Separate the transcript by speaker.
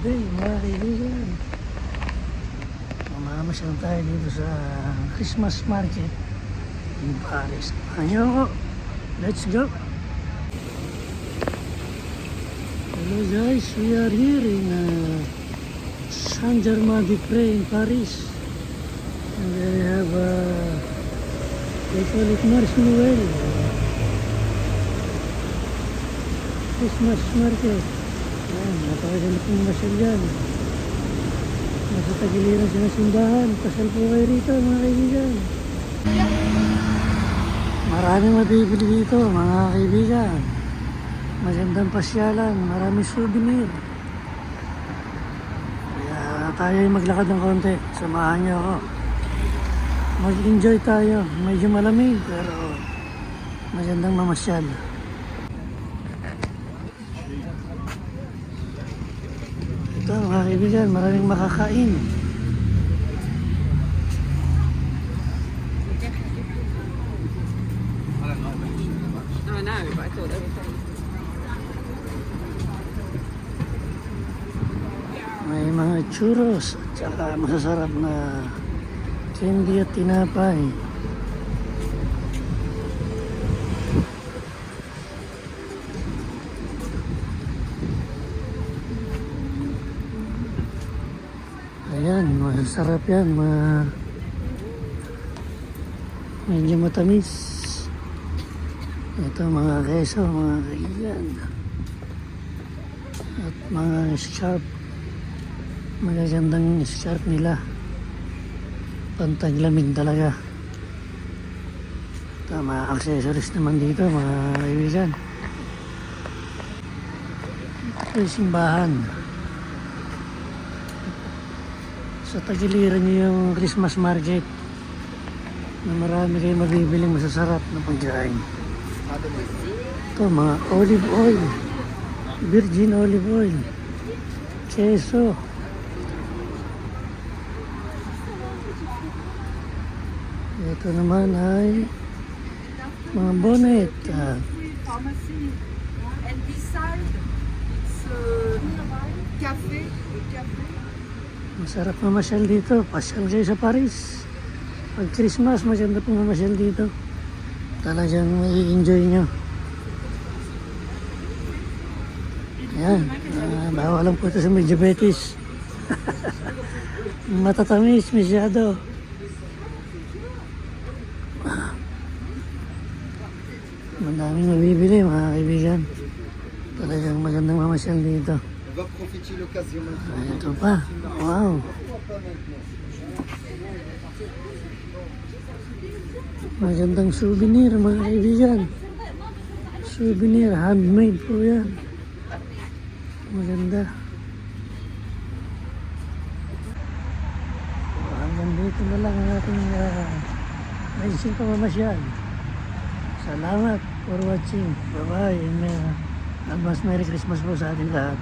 Speaker 1: day mga kaibigan. Mamamasyal tayo dito sa Christmas market in Paris. Ayo, let's go. Hello guys, we are here in Saint-Germain-des-Prés in Paris. And they have they call it Mars Noel, Christmas market. Ayan, napakaganda pong masyal dyan. Nasa tagiliran siya ng simbahan. Pasal po kayo rito mga kaibigan. Maraming mabibili dito mga kaibigan. Magandang pasyalan, maraming souvenir. Kaya tayo ay maglakad ng konti. Samahan niyo ako. Mag-enjoy tayo. Medyo malamig pero magandang mamasyal. Ito mga kaibigan, maraming makakain. May mga churros at saka masasarap na candy at tinapay. Ayan, masarap yan, medyo matamis. Ito mga keso, mga kaibigan. At mga scarf. Magagandang scarf nila. Pantaglamig talaga. Ito, mga accessories naman dito, mga kaibigan. Ito yung simbahan. Sa tagiliran niyo yung Christmas market na marami kayong mabibiling masasarap na pagkain. Ito mga olive oil, virgin olive oil, keso. Ito naman ay mga bonnet.
Speaker 2: And this side, it's cafe.
Speaker 1: Masarap mamasyal dito. Pasyal kayo sa Paris. Pag Christmas, maganda pong mamasyal dito. Talagang mai-enjoy nyo. Ayan. Bawal lang po ito sa may diabetes. Matatamis, masyado. Madaming mabibili mga kaibigan. Talagang magandang mamasyal dito. Ito pa. Wow. Magandang souvenir mga kaibigan. Souvenir, handmade po yan. Maganda. Hanggang dito na lang ang ating maising pamamasyal. Salamat for watching. Bye-bye and advance Merry Christmas po sa ating lahat.